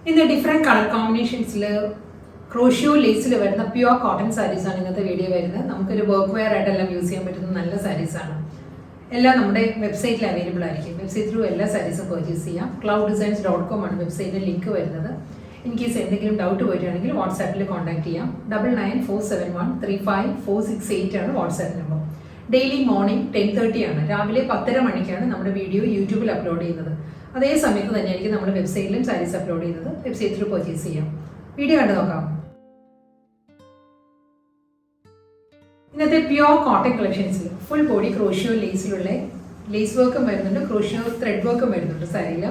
In the different color combinations, crochet lace pure cotton sarees ആണ് ഇന്നത്തെ video വരുന്നത്. നമുക്കൊരു വർക്ക് വെയർ ആയിട്ടെല്ലാം യൂസ് ചെയ്യാൻ പറ്റുന്ന നല്ല സാരീസ് ആണ്. എല്ലാം നമ്മുടെ വെബ്സൈറ്റിൽ അവൈലബിൾ ആയിരിക്കും. വെബ്സൈറ്റ് ത്രൂ എല്ലാ സാരീസും പർച്ചേസ് ചെയ്യാം. clouddesigns.com ആണ് വെബ്സൈറ്റിന്റെ ലിങ്ക് വരുന്നത്. ഇൻ കേസ് എന്തെങ്കിലും ഡൗട്ട് വരികയാണെങ്കിൽ വാട്സാപ്പിൽ കോൺടാക്ട് ചെയ്യാം. 9947135468 ആണ് വാട്സാപ്പ് നമ്പർ. ഡെയിലി മോർണിംഗ് 10:30 ആണ്, രാവിലെ 10:30 മണിക്കാണ് നമ്മുടെ വീഡിയോ യൂട്യൂബിൽ അപ്ലോഡ് ചെയ്യുന്നത്. അതേ സമയത്ത് തന്നെയായിരിക്കും നമ്മുടെ വെബ്സൈറ്റിലും സാരീസ് അപ്ലോഡ് ചെയ്യുന്നത്. വെബ്സൈറ്റിൽ പർച്ചേസ് ചെയ്യാം. വീഡിയോ കണ്ടു നോക്കാം. ഇന്നത്തെ പ്യോർ കോട്ടൺ കളക്ഷൻസിൽ ഫുൾ ബോഡി ക്രോഷ്യോ ലേസിലുള്ള ലേസ് വർക്കും വരുന്നുണ്ട്, ക്രോഷ്യോ ത്രെഡ് വർക്കും വരുന്നുണ്ട് സാരിയിൽ.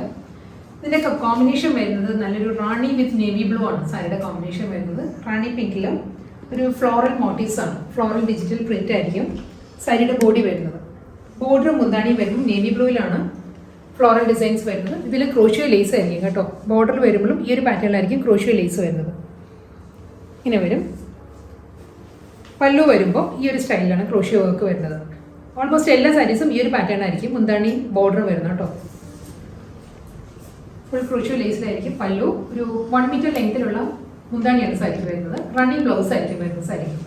ഇതിൻ്റെ കോമ്പിനേഷൻ വരുന്നത് നല്ലൊരു റാണി വിത്ത് നേവി ബ്ലൂ ആണ് സാരിയുടെ കോമ്പിനേഷൻ വരുന്നത്. റാണി പിങ്കിൽ ഒരു ഫ്ലോറൽ മോട്ടീവ്സ് ആണ്, ഫ്ലോറൽ ഡിജിറ്റൽ പ്രിന്റ് ആയിരിക്കും സാരിയുടെ ബോഡി വരുന്നത്. ബോർഡറും മുന്താണിയും വരുമ്പോൾ നേവി ബ്ലൂയിലാണ് ഫ്ലോറൽ ഡിസൈൻസ് വരുന്നത്. ഇതിൽ ക്രോഷ്യോ ലേസ് ആയിരിക്കും കേട്ടോ. ബോർഡർ വരുമ്പോഴും ഈ ഒരു പാറ്റേണിലായിരിക്കും ക്രോഷ്യോ ലേസ് വരുന്നത്. ഇങ്ങനെ വരും. പല്ലു വരുമ്പോൾ ഈ ഒരു സ്റ്റൈലിലാണ് ക്രോഷ്യോ വർക്ക് വരുന്നത്. ഓൾമോസ്റ്റ് എല്ലാ സാരീസും ഈ ഒരു പാറ്റേൺ ആയിരിക്കും മുന്താണി ബോർഡർ വരുന്നത് കേട്ടോ. ഫുൾ ക്രോഷ്യോ ലേസിലായിരിക്കും പല്ലു. ഒരു 1 മീറ്റർ ലെങ്ത്തിലുള്ള മുന്താണിയാണ് സാരിക്ക് വരുന്നത്. റണ്ണിങ് ബ്ലൗസ് ആയിരിക്കും വരുന്നത് സാരിക്ക്.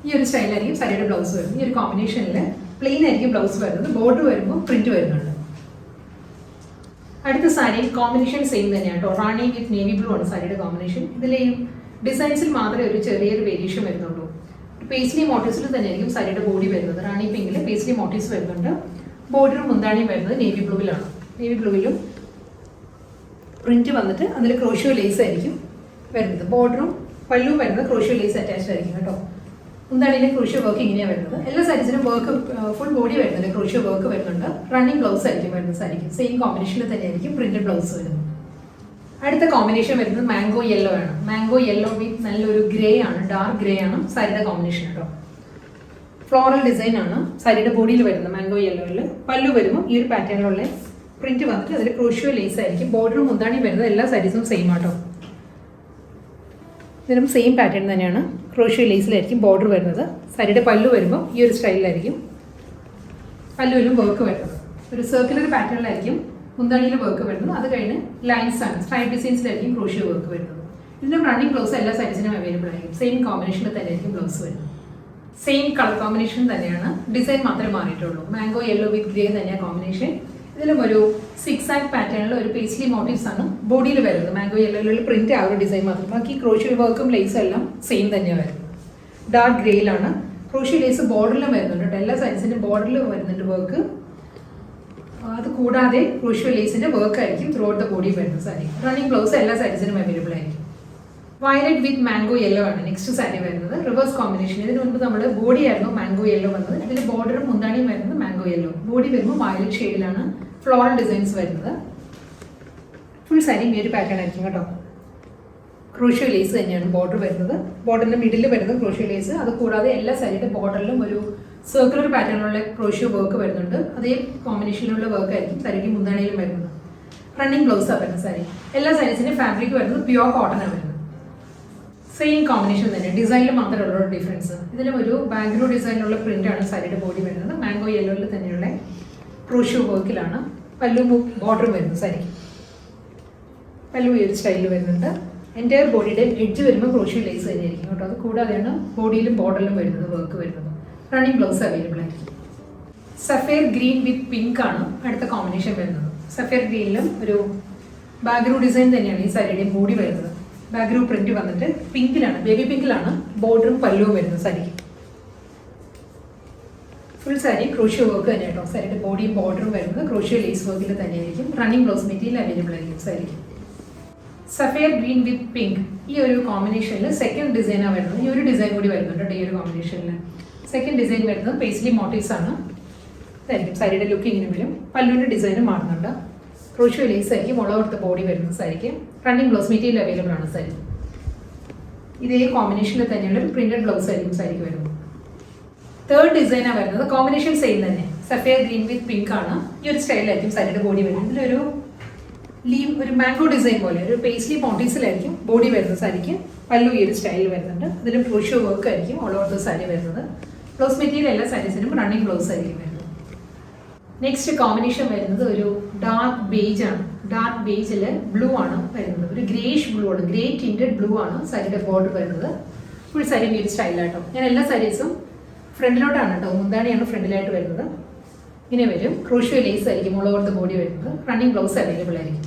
ഈ ഒരു സ്റ്റൈലായിരിക്കും സാരിയുടെ ബ്ലൗസ് വരുന്നത്. ഈ ഒരു കോമ്പിനേഷനിൽ പ്ലെയിൻ ആയിരിക്കും ബ്ലൗസ് വരുന്നത്. ബോർഡർ വരുമ്പോൾ പ്രിന്റ് വരുന്നുണ്ട്. അടുത്ത സാരി കോമ്പിനേഷൻ സെയിം തന്നെയാണ് കേട്ടോ. റാണി വിത്ത് നേവി ബ്ലൂ ആണ് സാരിയുടെ കോമ്പിനേഷൻ. ഇതിലെയും ഡിസൈൻസിൽ മാത്രമേ ഒരു ചെറിയൊരു വേരിയേഷൻ വരുന്നുള്ളൂ. പേസ്ലി മോട്ടീവ്സിൽ തന്നെയായിരിക്കും സാരിയുടെ ബോഡി വരുന്നത്. റാണി പിങ്കിൽ പേസ്ലി മോട്ടീവ്സ് വരുന്നുണ്ട്. ബോർഡറും മുന്താണിയും വരുന്നത് നേവി ബ്ലൂവിലാണ്. നേവി ബ്ലൂവിലും പ്രിന്റ് വന്നിട്ട് അതിൽ ക്രോഷ്യോ ലേസ് ആയിരിക്കും വരുന്നത്. ബോർഡറും പല്ലു വരുന്നത് ക്രോഷ്യോ ലേസ് അറ്റാച്ച്ഡ് ആയിരിക്കും കേട്ടോ. മുന്താണിയിലെ ക്രോഷ്യോ വർക്ക് ഇങ്ങനെയാണ് വരുന്നത്. എല്ലാ സാരീസിനും വർക്ക് ഫുൾ ബോഡി വരുന്നുണ്ട്, ക്രോഷ്യോ വർക്ക് വരുന്നുണ്ട്. റണ്ണിങ് ബ്ലൗസ് ആയിരിക്കും വരുന്നത് സാരിക്കും. സെയിം കോമ്പിനേഷനിൽ തന്നെയായിരിക്കും പ്രിന്റഡ് ബ്ലൗസ് വരുന്നത്. അടുത്ത കോമ്പിനേഷൻ വരുന്നത് മാംഗോ യെല്ലോ ആണ്. മാംഗോ യെല്ലോ വിത്ത് നല്ലൊരു ഗ്രേ ആണ്, ഡാർക്ക് ഗ്രേ ആണ് സാരിയുടെ കോമ്പിനേഷൻ കേട്ടോ. ഫ്ലോറൽ ഡിസൈൻ ആണ് സാരിയുടെ ബോഡിയിൽ വരുന്നത് മാംഗോ യെല്ലോയിൽ. പല്ലു വരുമ്പോൾ ഈ ഒരു പാറ്റേണിലുള്ള പ്രിന്റ് വന്നിട്ട് അതിൽ ക്രോഷ്യോ ലേസ് ആയിരിക്കും. ബോർഡറും മുന്താണിയും വരുന്നത് എല്ലാ സാരീസും സെയിം ആട്ടോ. ഇതിനും സെയിം പാറ്റേൺ തന്നെയാണ്. ക്രോഷ്യോ ലേസിലായിരിക്കും ബോർഡർ വരുന്നത്. സാരിയുടെ പല്ലു വരുമ്പോൾ ഈ ഒരു സ്റ്റൈലിലായിരിക്കും പല്ലുവിലും വർക്ക് വരുന്നത്. ഒരു സർക്കുലർ പാറ്റേണിലായിരിക്കും മുന്താണിയിൽ വർക്ക് വരുന്നത്. അത് കഴിഞ്ഞ് ലൈൻസ് ആണ്, സ്ട്രൈപ്പ് ഡിസൈൻസിലായിരിക്കും ക്രോഷ്യോ വർക്ക് വരുന്നത്. ഇതിൻ്റെ റണ്ണിങ് ബ്ലൗസ് എല്ലാ സൈസിനും അവൈലബിൾ ആയിരിക്കും. സെയിം കോമ്പിനേഷനിൽ തന്നെയായിരിക്കും ബ്ലൗസ് വരുന്നത്. സെയിം കളർ കോമ്പിനേഷൻ തന്നെയാണ്, ഡിസൈൻ മാത്രമേ മാറിയിട്ടുള്ളൂ. മാംഗോ യെല്ലോ വിത്ത് ഗ്രേ തന്നെയാണ് കോമ്പിനേഷൻ. ഇതിലും ഒരു 6 ആൻഡ് പാറ്റേണിൽ ഒരു പേസ്ലി മോട്ടീവ്സ് ആണ് ബോഡിയിൽ വരുന്നത്. മാംഗോ യെല്ലോയിലുള്ള പ്രിന്റ് ആ ഒരു ഡിസൈൻ മാത്രം. ബാക്കി ക്രോഷ്യോ വർക്കും ലേസും എല്ലാം സെയിം തന്നെയാണ് വരുന്നത്. ഡാർക്ക് ഗ്രേയിലാണ്. ക്രോഷ്യോ ലേസ് ബോർഡറിലും വരുന്നുണ്ട് കേട്ടോ. എല്ലാ സൈസിൻ്റെ ബോർഡറിലും വരുന്നുണ്ട് വർക്ക്. അത് കൂടാതെ ക്രോഷ്യോ ലേസിന്റെ വർക്ക് ആയിരിക്കും ത്രൂ ഔട്ട് ദ ബോഡി വരുന്ന സാരി. റണ്ണിങ് ബ്ലൗസ് എല്ലാ സാരീസിനും അവൈലബിൾ ആയിരിക്കും. വയലറ്റ് വിത്ത് മാംഗോ യെല്ലോ ആണ് നെക്സ്റ്റ് സാരി വരുന്നത്. Reverse combination. ഇതിന് മുൻപ് നമ്മുടെ ബോഡി ആയിരുന്നു മാംഗോ യെല്ലോ വന്നത്. ഇതിൽ ബോർഡറും മുന്താണിയും വരുന്നത് മാംഗോ യെല്ലോ. ബോഡി വരുമ്പോൾ വയലറ്റ് ഷെയ്ഡിലാണ് ഫ്ലോറൽ ഡിസൈൻസ് വരുന്നത്. ഫുൾ സാരി ഈ ഒരു പാറ്റേൺ ആയിരിക്കും കേട്ടോ. ക്രോഷ്യോ ലേസ് തന്നെയാണ് ബോർഡർ വരുന്നത്. ബോർഡറിന്റെ മിഡിൽ വരുന്നത് ക്രോഷ്യോ ലേസ്. അത് കൂടാതെ എല്ലാ സാരിയുടെ ബോർഡറിലും ഒരു സർക്കുലർ പാറ്റേണിലുള്ള ക്രോഷ്യോ വർക്ക് വരുന്നുണ്ട്. അതേ കോമ്പിനേഷനിലുള്ള വർക്ക് ആയിരിക്കും സാരിക്ക് മുന്താണിയിലും വരുന്നത്. റണ്ണിങ് ബ്ലൗസാണ് വരുന്നത് സാരി. എല്ലാ സാരീസിന്റെ ഫാബ്രിക് വരുന്നത് പ്യോർ കോട്ടൺ ആണ് വരുന്നത്. സെയിം കോമ്പിനേഷൻ തന്നെ, ഡിസൈനിൽ മാത്രമുള്ള ഡിഫറൻസ്. ഇതിലും ഒരു ബാംഗ്ലൂർ ഡിസൈനിലുള്ള പ്രിന്റ് ആണ് സാരിയുടെ ബോഡി വരുന്നത്. മാംഗോ യെല്ലോയിൽ തന്നെയുള്ള ക്രോഷ്യോ വർക്കിലാണ് പല്ലു ബോർഡറും വരുന്നത് സാരിക്ക്. പല്ലു ഈ ഒരു സ്റ്റൈലിൽ വരുന്നുണ്ട്. എൻ്റയർ ബോഡിയുടെ എഡ്ജ് വരുമ്പോൾ ക്രോഷ്യോ ലേസ് തന്നെയായിരിക്കും കേട്ടോ. അത് കൂടാതെയാണ് ബോഡിയിലും ബോർഡറിലും വരുന്നത് വർക്ക് വരുന്നത്. റണ്ണിങ് ബ്ലൗസ് അവൈലബിൾ ആയിരിക്കും. സഫേർ ഗ്രീൻ വിത്ത് പിങ്ക് ആണ് അടുത്ത കോമ്പിനേഷൻ വരുന്നത്. സഫേർ ഗ്രീനിലും ഒരു ബാഗ്രൂ ഡിസൈൻ തന്നെയാണ് ഈ സാരിയുടെയും ബോഡി വരുന്നത്. ബാഗ്രൂ പ്രിന്റ് വന്നിട്ട് പിങ്കിലാണ്, ബേബി പിങ്കിലാണ് ബോർഡറും പല്ലുവും വരുന്നത് സാരിക്ക്. ഫുൾ സാരി ക്രോഷ്യോ വർക്ക് തന്നെ കേട്ടോ. സാരിയുടെ ബോഡിയും ബോർഡറും വരുന്നത് ക്രോഷ്യോ ലേസ് വർക്കിൽ തന്നെയായിരിക്കും. റണ്ണിങ് ബ്ലൗസ് മെറ്റീരിയൽ അവൈലബിൾ ആയിരിക്കും സാരിക്ക്. സഫേർ ഗ്രീൻ വിത്ത് പിങ്ക് ഈ ഒരു കോമ്പിനേഷനിൽ സെക്കൻഡ് ഡിസൈനാണ് വരുന്നത്. ഈ ഒരു ഡിസൈൻ കൂടി വരുന്നുണ്ട് ഈ ഒരു കോമ്പിനേഷനിൽ. സെക്കൻഡ് ഡിസൈൻ വരുന്നത് പേസ്ലി മോട്ടീവ്സ് ആണ്. ഇതായിരിക്കും സാരിയുടെ ലുക്ക് ഇങ്ങനെ വരും. പല്ലുവിൻ്റെ ഡിസൈനും മാറുന്നുണ്ട്. ക്രോഷ്യോ ലേസ് ആയിരിക്കും ഓൾ ഓവർ ദ ബോഡി വരുന്നത് സാരിക്ക്. റണ്ണിങ് ബ്ലൗസ് മെറ്റീരിയൽ അവൈലബിൾ ആണ് സാരി. ഇതേ കോമ്പിനേഷനിൽ തന്നെയുള്ള പ്രിന്റഡ് ബ്ലൗസ് ആയിരിക്കും സാരിക്ക് വരുന്നത്. തേർഡ് ഡിസൈനാണ് വരുന്നത്. കോമ്പിനേഷൻ സെയിം തന്നെ, സഫേർ ഗ്രീൻ വിത്ത് പിങ്ക് ആണ്. ഈ ഒരു സ്റ്റൈലായിരിക്കും സാരിയുടെ ബോഡി വരുന്നത്. ഇതിലൊരു ഒരു മാംഗോ ഡിസൈൻ പോലെ ഒരു പേസ്ലി മോട്ടീവ്സിലായിരിക്കും ബോഡി വരുന്നത് സാരിക്ക്. പല്ലു ഈ ഒരു സ്റ്റൈലിൽ വരുന്നുണ്ട്. അതിലും ക്രോഷ്യോ വർക്ക് ആയിരിക്കും ഓൾ ഓവർ ദ സാരി വരുന്നത്. ബ്ലൗസ് മെറ്റീരിയൽ എല്ലാ സാരീസിനും റണ്ണിങ് ബ്ലൗസ് ആയിരിക്കും വരുന്നത്. നെക്സ്റ്റ് കോമ്പിനേഷൻ വരുന്നത് ഒരു ഡാർക്ക് ബേജ് ആണ്. ഡാർക്ക് ബേജിൽ ബ്ലൂ ആണ് വരുന്നത്. ഒരു ഗ്രേഷ് ബ്ലൂ ആണ്, ഗ്രേ ടിൻറ്റഡ് ബ്ലൂ ആണ് സാരിയുടെ ബോർഡർ വരുന്നത്. ഫുൾ സാരി ഈ ഒരു സ്റ്റൈലാട്ടോ. ഞാൻ എല്ലാ സാരീസും ഫ്രണ്ടിലോട്ടാണ് കേട്ടോ, മുന്താണിയാണ് ഫ്രണ്ടിലായിട്ട് വരുന്നത്. ഇങ്ങനെ വരും. ക്രോഷ്യോ ലേസ് ആയിരിക്കും ഓൾ ഓവർ ദ ബോഡി വരുന്നത്. റണ്ണിങ് ബ്ലൗസ് അവൈലബിൾ ആയിരിക്കും.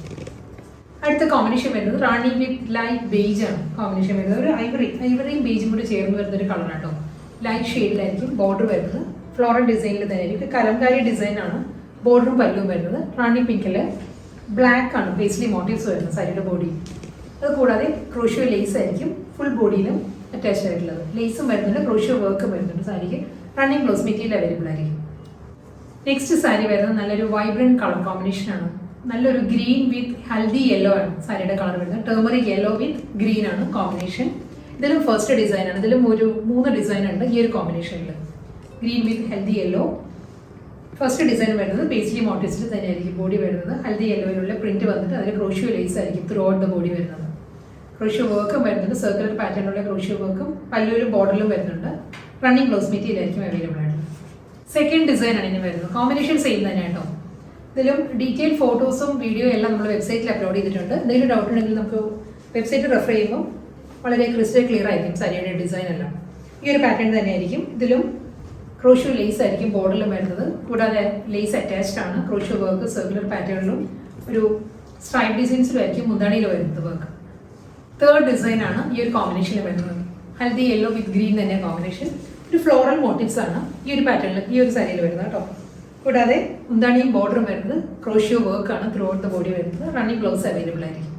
അടുത്ത കോമ്പിനേഷൻ വരുന്നത് റാണി വിത്ത് ലൈറ്റ് ബേജ് ആണ് കോമ്പിനേഷൻ വരുന്നത്. ഒരു ഐവറിയും ബേജും കൂടി ചേർന്ന് വരുന്ന ഒരു കളർ ആട്ടോ. ലൈറ്റ് ഷെയ്ഡിലായിരിക്കും ബോർഡർ വരുന്നത്. ഫ്ലോറൽ ഡിസൈനിൽ തന്നെ ആയിരിക്കും. കലംകാരി ഡിസൈൻ ആണ് ബോർഡറും പല്ലും വരുന്നത്. റാണി പിങ്കില് ബ്ലാക്ക് ആണ് പേസ്ലി മോട്ടീവ്സ് വരുന്നത് സാരിയുടെ ബോഡി. അത് കൂടാതെ ക്രോഷ്യോ ലേസ് ആയിരിക്കും ഫുൾ ബോഡിയിലും അറ്റാച്ച്ഡ് ആയിട്ടുള്ളത്. ലേസും വരുന്നുണ്ട്, ക്രോഷ്യോ വർക്കും വരുന്നുണ്ട് സാരിക്ക്. റണ്ണിങ് ബ്ലൗസ് മെറ്റീരിയൽ അവൈലബിൾ ആയിരിക്കും. നെക്സ്റ്റ് സാരി വരുന്നത് നല്ലൊരു വൈബ്രന്റ് കളർ കോമ്പിനേഷൻ ആണ്. നല്ലൊരു ഗ്രീൻ വിത്ത് ഹൽദി യെല്ലോ ആണ് സാരിയുടെ കളർ വരുന്നത്. ടേമറിക് യെല്ലോ വിത്ത് ഗ്രീൻ ആണ് കോമ്പിനേഷൻ. ഇതിലും ഫസ്റ്റ് ഡിസൈൻ ആണ്. ഇതിലും ഒരു 3 ഡിസൈൻ ഉണ്ട് ഈ ഒരു കോമ്പിനേഷനിൽ. Green with haldi yellow. First design വരുന്നത് പേസ്ലി മോട്ടീവ്സിൽ തന്നെയായിരിക്കും ബോഡി വരുന്നത്. ഹൽദി യെല്ലോയിലുള്ള പ്രിന്റ് വന്നിട്ട് അതിൽ ക്രോഷ്യോ ലേസ് ആയിരിക്കും ത്രൂ ഔട്ട് ദ ബോഡി വരുന്നത്. ക്രോഷ്യോ വർക്കും വരുന്നുണ്ട്. സർക്കുലർ പാറ്റേണിലുള്ള ക്രോഷ്യോ വർക്കും പല്ലുവിലും ബോർഡറിലും വരുന്നുണ്ട്. റണ്ണിങ് ബ്ലൗസ് മെറ്റീരിയൽ ആയിരിക്കും അവൈലബിൾ ആയിട്ട്. സെക്കൻഡ് ഡിസൈൻ ആണ് ഇനി വരുന്നത്. കോമ്പിനേഷൻ സെയിം തന്നെ കേട്ടോ. ഇതിലും ഡീറ്റെയിൽ ഫോട്ടോസും വീഡിയോ എല്ലാം നമ്മൾ വെബ്സൈറ്റിൽ അപ്ലോഡ് ചെയ്തിട്ടുണ്ട്. എന്തെങ്കിലും ഡൗട്ട് ഉണ്ടെങ്കിൽ നമുക്ക് വെബ്സൈറ്റ് റെഫർ ചെയ്യുമ്പോൾ വളരെ ക്രിസ്റ്റൽ ക്ലിയർ ആയിരിക്കും സാരിയുടെ ഡിസൈൻ എല്ലാം. ഈ ഒരു പാറ്റേൺ തന്നെയായിരിക്കും. ഇതിലും ക്രോഷ്യോ ലേസ് ആയിരിക്കും ബോർഡറിലും വരുന്നത്. കൂടാതെ ലേസ് അറ്റാച്ച്ഡ് ആണ്. ക്രോഷ്യോ വർക്ക് സർക്കുലർ പാറ്റേണിലും ഒരു സ്ട്രൈപ്പ് ഡിസൈൻസിലും ആയിരിക്കും മുന്താണിയിൽ വരുന്നത് വർക്ക്. തേർഡ് ഡിസൈൻ ആണ് ഈ ഒരു കോമ്പിനേഷനിൽ വരുന്നത്. ഹൽദി യെല്ലോ വിത്ത് ഗ്രീൻ തന്നെ കോമ്പിനേഷൻ. ഒരു ഫ്ലോറൽ മോട്ടീവ്സ് ആണ് ഈ ഒരു പാറ്റേണിൽ ഈ ഒരു സാരിയിൽ വരുന്നത് കേട്ടോ. കൂടാതെ മുന്താണിയും ബോർഡറും വരുന്നത് ക്രോഷ്യോ വർക്ക് ആണ് ത്രൂ ഔട്ട് ദ ബോഡി വരുന്നത്. റണ്ണിങ് ബ്ലൗസ് അവൈലബിൾ ആയിരിക്കും.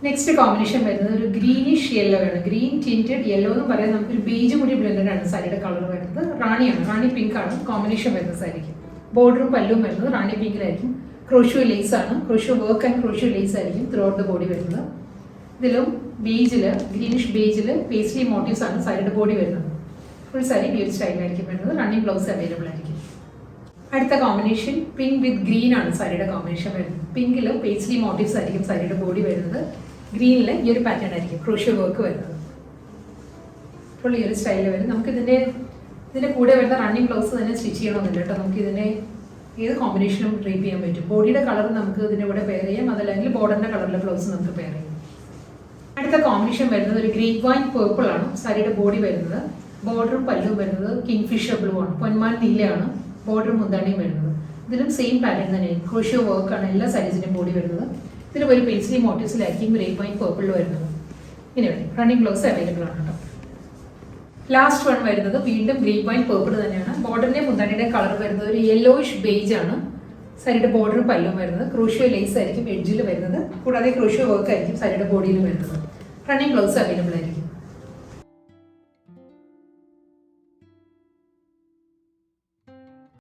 നെക്സ്റ്റ് കോമ്പിനേഷൻ വരുന്നത് ഒരു ഗ്രീനിഷ് യെല്ലോ ആണ്. ഗ്രീൻ ടിൻറ്റഡ് യെല്ലോ എന്ന് പറയാൻ നമുക്കൊരു ബേജ് കൂടി ബ്ലെൻഡഡ് ആണ് സാരിയുടെ കളർ വരുന്നത്. റാണിയാണ്, റാണി പിങ്ക് ആണ് കോമ്പിനേഷൻ വരുന്നത് സാരിക്ക്. ബോർഡറും പല്ലും വരുന്നത് റാണി പിങ്കിലായിരിക്കും. ക്രോഷ്യോ ലേസ് ആണ്, crochet work and crochet lace ആയിരിക്കും ത്രൂ ഔട്ട് ദ ബോഡി വരുന്നത്. ഇതിലും ബേജില് ഗ്രീനിഷ് ബേജില് പേസ്ലി മോട്ടീവ്സ് ആണ് സാരിയുടെ ബോഡി വരുന്നത്. ഫുൾ സാരി ഈ ഒരു സ്റ്റൈലായിരിക്കും വരുന്നത്. റണ്ണിങ് ബ്ലൗസ് അവൈലബിൾ ആയിരിക്കും. അടുത്ത കോമ്പിനേഷൻ പിങ്ക് വിത്ത് ഗ്രീൻ ആണ് സാരിയുടെ കോമ്പിനേഷൻ വരുന്നത്. പിങ്കില് പേസ്ലി മോട്ടീവ്സ് ആയിരിക്കും സാരിയുടെ ബോഡി വരുന്നത്. ഗ്രീനില് ഈ ഒരു പാറ്റേൺ ആയിരിക്കും ക്രോഷ്യോ വർക്ക് വരുന്നത്. ഫുൾ ഈ ഒരു സ്റ്റൈലിൽ വരും. നമുക്ക് ഇതിന്റെ കൂടെ വരുന്ന റണ്ണിങ് ബ്ലൗസ് തന്നെ സ്റ്റിച്ച് ചെയ്യണമെന്നില്ല കേട്ടോ. നമുക്ക് ഇതിനെ ഏത് കോമ്പിനേഷനും ഡ്രേപ്പ് ചെയ്യാൻ പറ്റും. ബോഡിയുടെ കളർ നമുക്ക് ഇതിന്റെ കൂടെ പെയർ ചെയ്യാം, അതല്ലെങ്കിൽ ബോർഡറിന്റെ കളറിലെ ബ്ലൗസ് നമുക്ക് പെയർ ചെയ്യാം. അടുത്ത കോമ്പിനേഷൻ വരുന്നത് ഒരു ഗ്രേപ്പ് വൈൻ പേർപ്പിൾ ആണ് സാരിയുടെ ബോഡി വരുന്നത്. ബോർഡറും പല്ലും വരുന്നത് കിങ് ഫിഷർ ബ്ലൂ ആണ്, പൊന്മാൻ നീലയാണ് ബോർഡറും മുന്താണിയും വരുന്നത്. ഇതിലും സെയിം പാറ്റേൺ തന്നെയാണ്. ക്രോഷ്യോ വർക്ക് ആണ് എല്ലാ സാരീസിന്റെയും ബോഡി വരുന്നത്. ഇതിലും ഒരു പേസ്ലി മോട്ടീവ്സിലായിരിക്കും ഗ്രേപ്പ് വൈൻ പേർപ്പിളിൽ വരുന്നത്. ഇങ്ങനെ വരും. റണ്ണിങ് ബ്ലൗസ് അവൈലബിൾ ആണ് കേട്ടോ. ലാസ്റ്റ് വൺ വരുന്നത് വീണ്ടും ഗ്രേപ്പ് വൈൻ പേർപ്പിൾ തന്നെയാണ്. ബോർഡറിന്റെ മുന്താണിയുടെ കളർ വരുന്നത് ഒരു യെല്ലോയിഷ് ബേജ് ആണ് സാരിയുടെ ബോർഡറും പല്ലും വരുന്നത്. ക്രോഷ്യോ ലേസ് ആയിരിക്കും എഡ്ജിൽ വരുന്നത്. കൂടാതെ ക്രോഷ്യോ വർക്ക് ആയിരിക്കും സാരിയുടെ ബോഡിയിൽ വരുന്നത്. റണ്ണിങ് ബ്ലൗസ് അവൈലബിൾ ആയിരിക്കും.